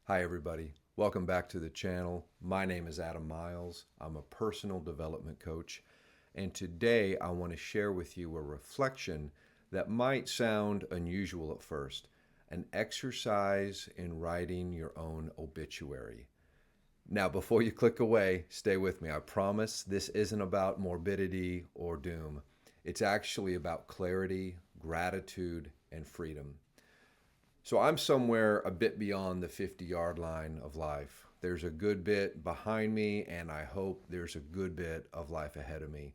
Hi, everybody. Welcome back to the channel. My name is Adam Miles. I'm a personal development coach. And today I want to share with you a reflection that might sound unusual at first, an exercise in writing your own obituary. Now, before you click away, stay with me. I promise this isn't about morbidity or doom. It's actually about clarity, gratitude, and freedom. So I'm somewhere a bit beyond the 50-yard line of life. There's a good bit behind me, and I hope there's a good bit of life ahead of me.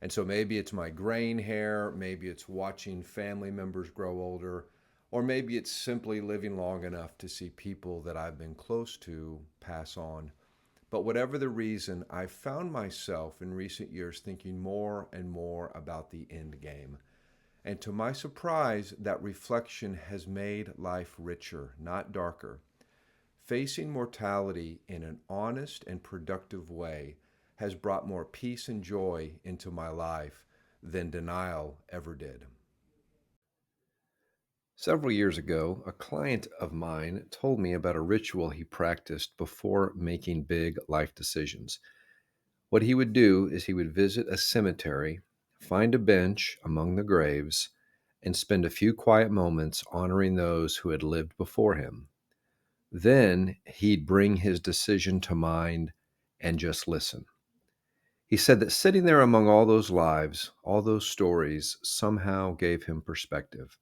And so maybe it's my graying hair, maybe it's watching family members grow older, or maybe it's simply living long enough to see people that I've been close to pass on. But whatever the reason, I've found myself in recent years thinking more and more about the end game. And to my surprise, that reflection has made life richer, not darker. Facing mortality in an honest and productive way has brought more peace and joy into my life than denial ever did. Several years ago, a client of mine told me about a ritual he practiced before making big life decisions. What he would do is he would visit a cemetery, find a bench among the graves, and spend a few quiet moments honoring those who had lived before him. Then he'd bring his decision to mind and just listen. He said that sitting there among all those lives, all those stories, somehow gave him perspective.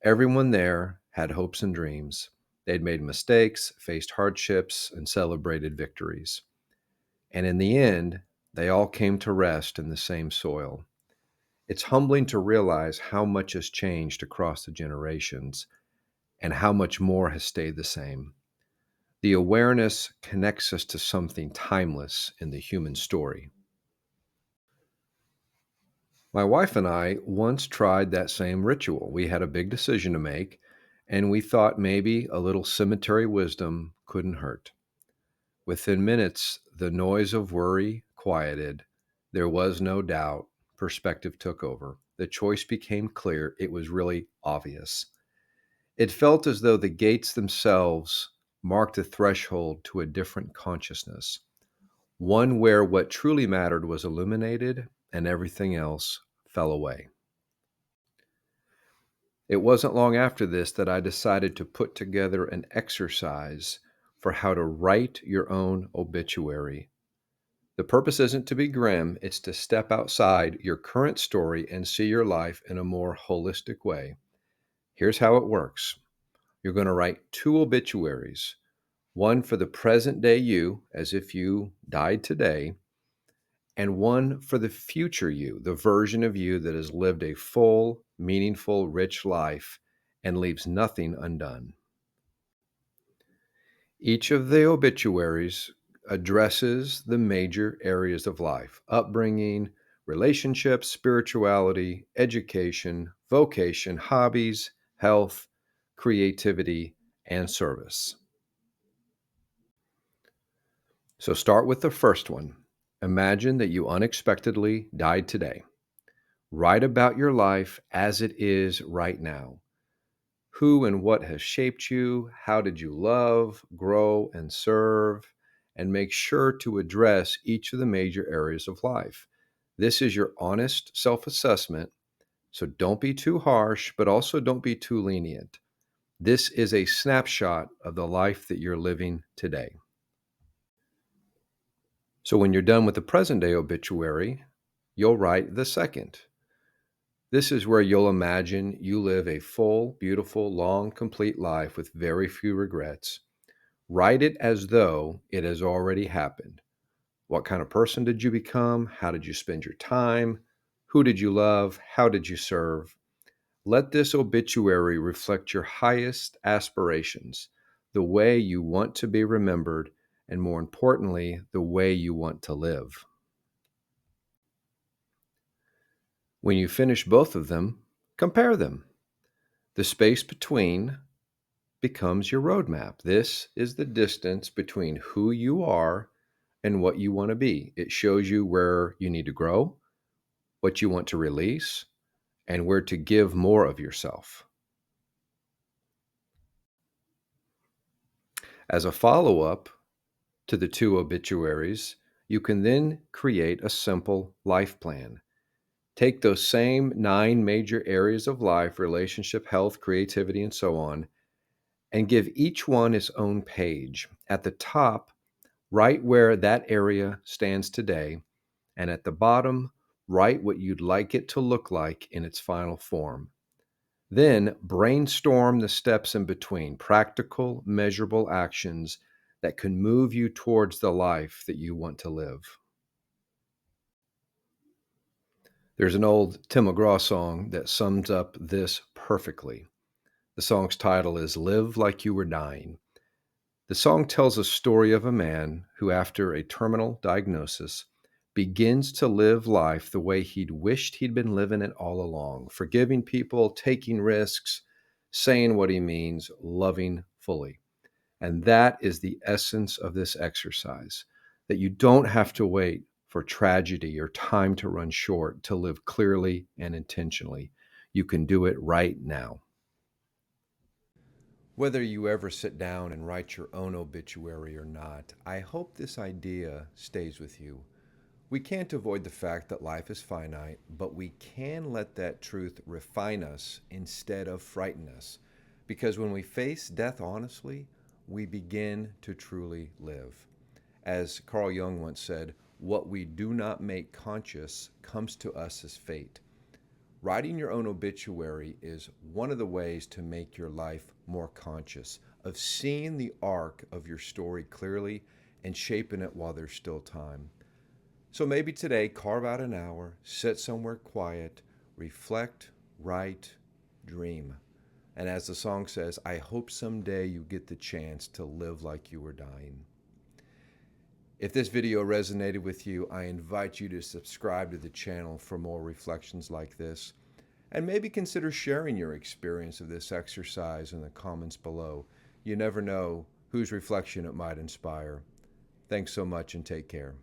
Everyone there had hopes and dreams. They'd made mistakes, faced hardships, and celebrated victories. And in the end, they all came to rest in the same soil. It's humbling to realize how much has changed across the generations and how much more has stayed the same. The awareness connects us to something timeless in the human story. My wife and I once tried that same ritual. We had a big decision to make, and we thought maybe a little cemetery wisdom couldn't hurt. Within minutes, the noise of worry quieted. There was no doubt. Perspective took over. The choice became clear. It was really obvious. It felt as though the gates themselves marked a threshold to a different consciousness, one where what truly mattered was illuminated and everything else fell away. It wasn't long after this that I decided to put together an exercise for how to write your own obituary. The purpose isn't to be grim, it's to step outside your current story and see your life in a more holistic way. Here's how it works. You're going to write two obituaries, one for the present day you, as if you died today, and one for the future you, the version of you that has lived a full, meaningful, rich life and leaves nothing undone. Each of the obituaries addresses the major areas of life: upbringing, relationships, spirituality, education, vocation, hobbies, health, creativity, and service. So start with the first one. Imagine that you unexpectedly died today. Write about your life as it is right now. Who and what has shaped you? How did you love, grow, and serve? And make sure to address each of the major areas of life. This is your honest self assessment, so don't be too harsh, but also don't be too lenient. This is a snapshot of the life that you're living today. So when you're done with the present day obituary, you'll write the second. This is where you'll imagine you live a full, beautiful, long, complete life with very few regrets. Write it as though it has already happened. What kind of person did you become? How did you spend your time? Who did you love? How did you serve? Let this obituary reflect your highest aspirations, the way you want to be remembered, and more importantly, the way you want to live. When you finish both of them, compare them. The space between becomes your roadmap. This is the distance between who you are and what you want to be. It shows you where you need to grow, what you want to release, and where to give more of yourself. As a follow up to the two obituaries, you can then create a simple life plan. Take those same 9 major areas of life: relationship, health, creativity, and so on, and give each one its own page. At the top, write where that area stands today, and at the bottom, write what you'd like it to look like in its final form. Then brainstorm the steps in between, practical, measurable actions that can move you towards the life that you want to live. There's an old Tim McGraw song that sums up this perfectly. The song's title is Live Like You Were Dying. The song tells a story of a man who, after a terminal diagnosis, begins to live life the way he'd wished he'd been living it all along, forgiving people, taking risks, saying what he means, loving fully. And that is the essence of this exercise, that you don't have to wait for tragedy or time to run short to live clearly and intentionally. You can do it right now. Whether you ever sit down and write your own obituary or not, I hope this idea stays with you. We can't avoid the fact that life is finite, but we can let that truth refine us instead of frighten us. Because when we face death honestly, we begin to truly live. As Carl Jung once said, what we do not make conscious comes to us as fate. Writing your own obituary is one of the ways to make your life more conscious, of seeing the arc of your story clearly and shaping it while there's still time. So maybe today, carve out an hour, sit somewhere quiet, reflect, write, dream. And as the song says, I hope someday you get the chance to live like you were dying. If this video resonated with you, I invite you to subscribe to the channel for more reflections like this. And maybe consider sharing your experience of this exercise in the comments below. You never know whose reflection it might inspire. Thanks so much and take care.